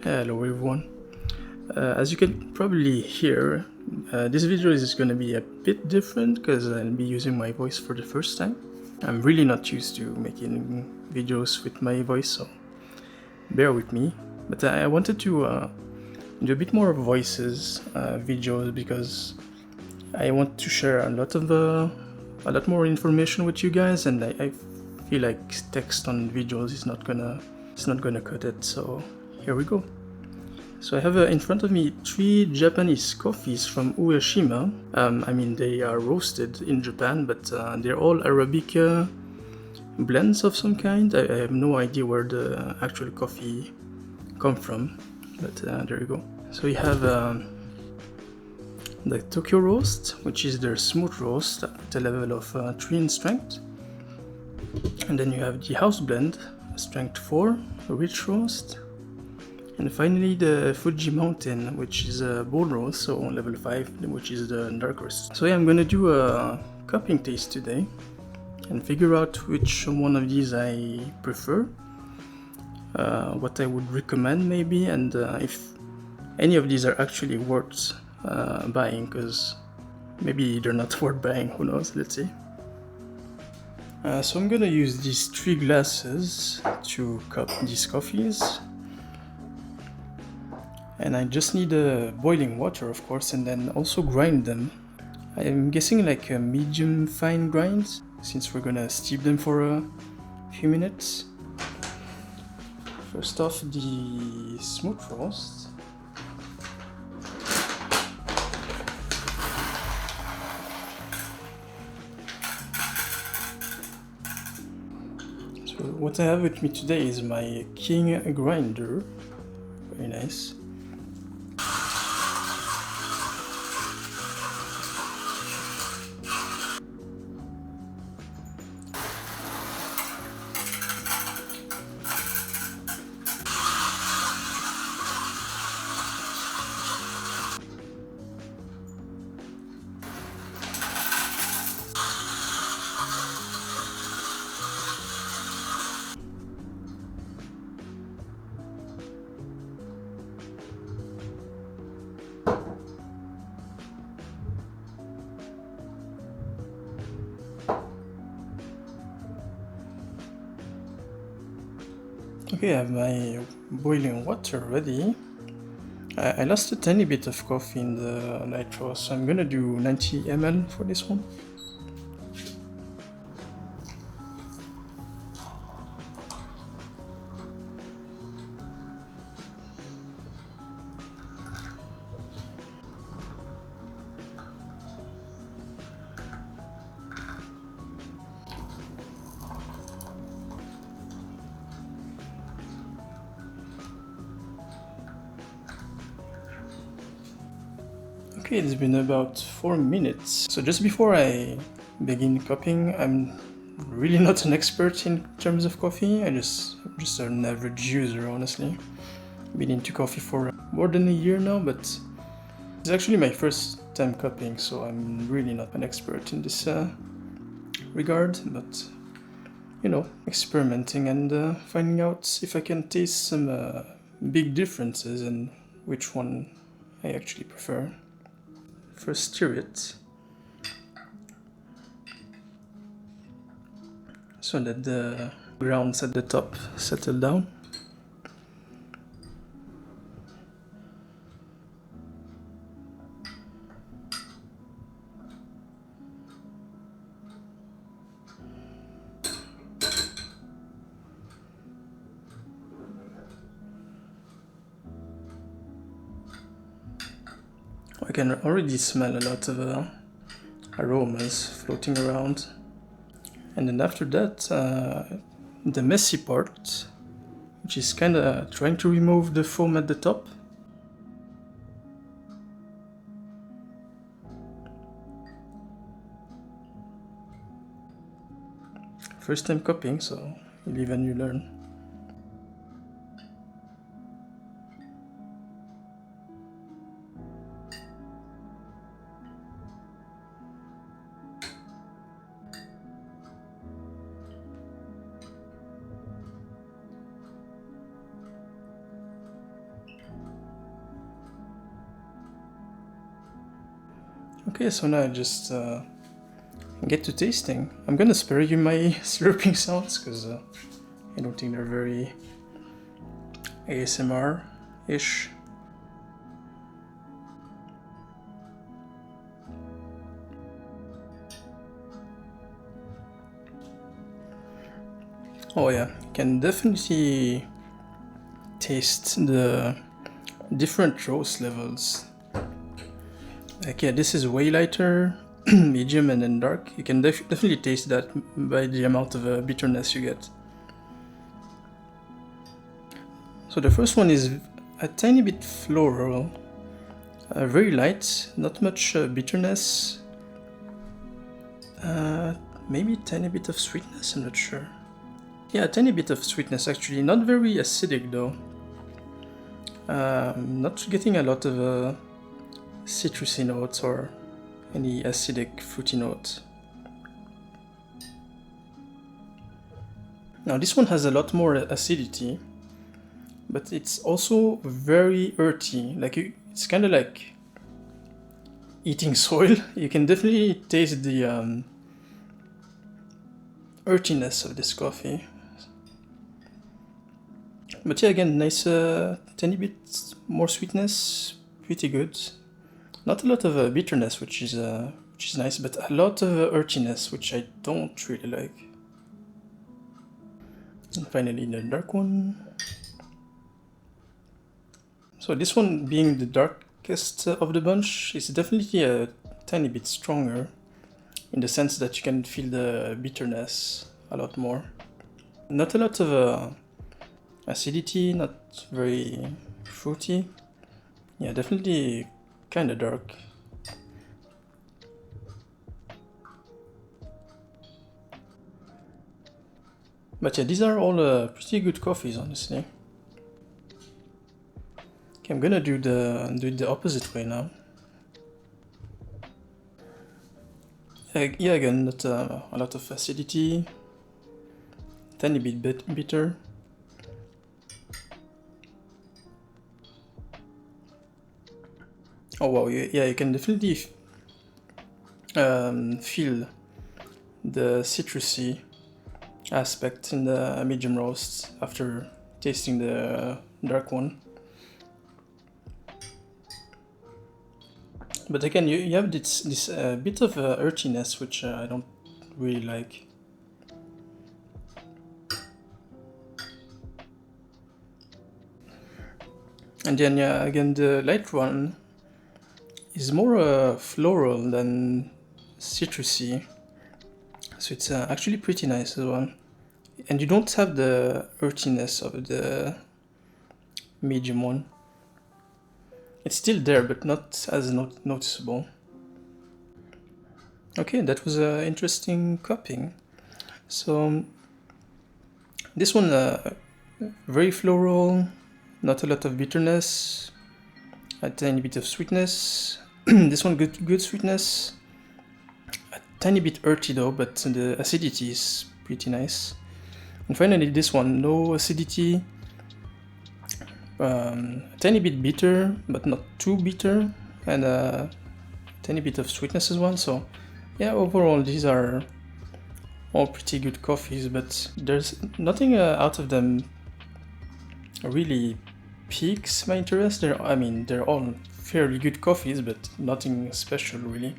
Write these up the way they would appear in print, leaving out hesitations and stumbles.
Hello everyone. As you can probably hear, this video is going to be a bit different because I'll be using my voice for the first time. I'm really not used to making videos with my voice, so bear with me. But I wanted to do a bit more voices videos because I want to share a lot more information with you guys, and I feel like text on videos is not gonna cut it. So here we go. So I have in front of me 3 Japanese coffees from Ueshima. I mean, they are roasted in Japan, but they're all Arabica blends of some kind. I have no idea where the actual coffee come from, but there you go. So we have the Tokyo roast, which is their smooth roast at a level of 3 in strength. And then you have the house blend, strength 4, rich roast. And finally the Fuji Mountain, which is a bold roast, so level 5, which is the dark roast. So yeah, I'm gonna do a cupping taste today and figure out which one of these I prefer, what I would recommend maybe, and if any of these are actually worth buying, because maybe they're not worth buying, who knows, let's see. So I'm gonna use these 3 glasses to cup these coffees. And I just need boiling water, of course, and then also grind them. I'm guessing like a medium fine grind, since we're gonna steep them for a few minutes. First off, the smooth roast. So what I have with me today is my King grinder. Very nice. Okay, I have my boiling water ready. I lost a tiny bit of coffee in the nitro, so I'm gonna do 90 ml for this one. Okay, it's been about 4 minutes. So just before I begin cupping, I'm really not an expert in terms of coffee. I'm just an average user, honestly. Been into coffee for more than a year now, but it's actually my first time cupping, so I'm really not an expert in this regard, but you know, experimenting and finding out if I can taste some big differences and which one I actually prefer. First, stir it so that the grounds at the top settle down. I can already smell a lot of aromas floating around. And then after that, the messy part, which is kind of trying to remove the foam at the top. First time cupping, so you live and you learn. Okay, so now I just get to tasting. I'm gonna spare you my slurping sounds because I don't think they're very ASMR-ish. Oh yeah, you can definitely taste the different roast levels. Like yeah, this is way lighter, medium, and then dark. You can definitely taste that by the amount of bitterness you get. So the first one is a tiny bit floral, very light, not much bitterness, maybe a tiny bit of sweetness, I'm not sure. Yeah, a tiny bit of sweetness actually, not very acidic though. Not getting a lot of citrusy notes or any acidic fruity notes. Now this one has a lot more acidity, but it's also very earthy. Like it's kind of like eating soil. You can definitely taste the earthiness of this coffee. But yeah, again, nice tiny bit more sweetness, pretty good. Not a lot of bitterness, which is nice, but a lot of earthiness, which I don't really like. And finally, the dark one. So this one, being the darkest of the bunch, is definitely a tiny bit stronger, in the sense that you can feel the bitterness a lot more. Not a lot of acidity, not very fruity. Yeah, definitely kind of dark. But yeah, these are all pretty good coffees, honestly. Okay, I'm gonna do it the opposite way now. Yeah, again, not a lot of acidity, tiny bit bitter. Oh wow, yeah, you can definitely feel the citrusy aspect in the medium roast after tasting the dark one. But again, you have this bit of earthiness, which I don't really like. And then yeah, again, the light one is more floral than citrusy, so it's actually pretty nice as well. And you don't have the earthiness of the medium one. It's still there, but not as noticeable. Okay, that was an interesting cupping. So this one, very floral, not a lot of bitterness, a tiny bit of sweetness. This one good sweetness, a tiny bit earthy though, but the acidity is pretty nice. And finally this one, no acidity, a tiny bit bitter, but not too bitter, and a tiny bit of sweetness as well. So yeah, overall these are all pretty good coffees, but there's nothing out of them really piques my interest. They're all fairly good coffees, but nothing special really,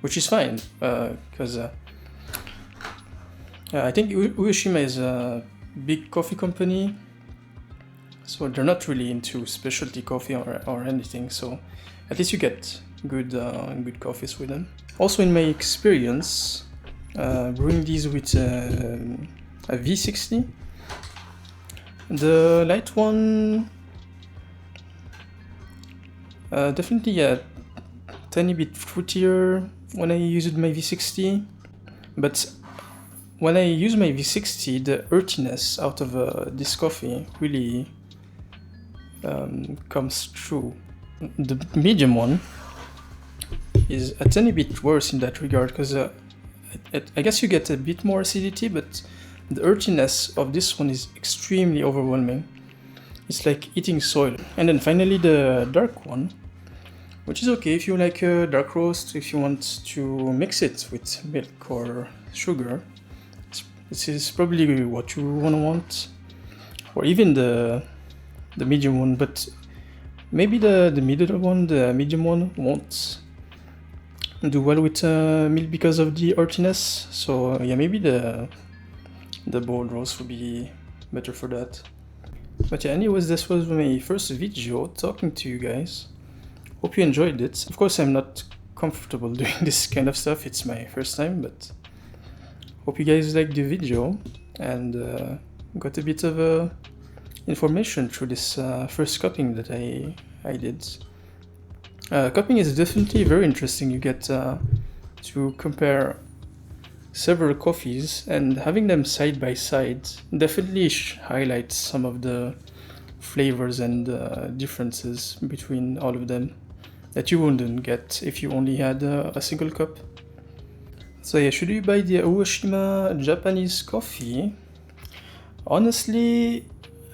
which is fine, because I think Ueshima is a big coffee company, so they're not really into specialty coffee or anything, so at least you get good coffees with them. Also, in my experience brewing these with a V60, the light one definitely a tiny bit fruitier when I used my V60, but when I use my V60, the earthiness out of this coffee really comes through. The medium one is a tiny bit worse in that regard, because I guess you get a bit more acidity, but the earthiness of this one is extremely overwhelming. It's like eating soil. And then finally the dark one, which is okay if you like a dark roast. If you want to mix it with milk or sugar, this is probably what you want, or even the medium one. But maybe the middle one, the medium one, won't do well with milk because of the earthiness. So yeah, maybe the bold roast would be better for that. But yeah, anyways, this was my first video talking to you guys. Hope you enjoyed it. Of course, I'm not comfortable doing this kind of stuff. It's my first time, but hope you guys liked the video and got a bit of information through this first cupping that I did. Cupping is definitely very interesting. You get to compare several coffees, and having them side by side definitely highlights some of the flavors and differences between all of them that you wouldn't get if you only had a single cup. So yeah, should you buy the Ueshima Japanese coffee? Honestly,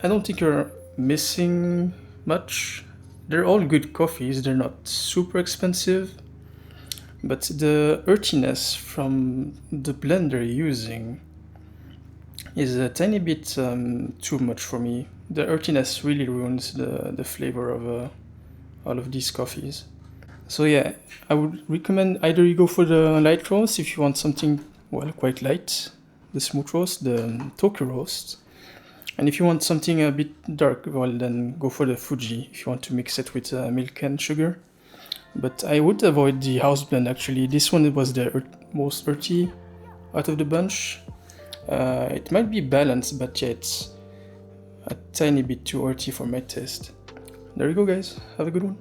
I don't think you're missing much. They're all good coffees, they're not super expensive, but the earthiness from the blend they're using is a tiny bit too much for me. The earthiness really ruins the flavor of all of these coffees. So yeah, I would recommend either you go for the light roast if you want something, well, quite light, the smooth roast, the Tokyo roast. And if you want something a bit dark, well, then go for the Fuji if you want to mix it with milk and sugar. But I would avoid the house blend actually. This one was the most earthy out of the bunch. It might be balanced, but yeah, it's a tiny bit too earthy for my taste. There you go, guys. Have a good one.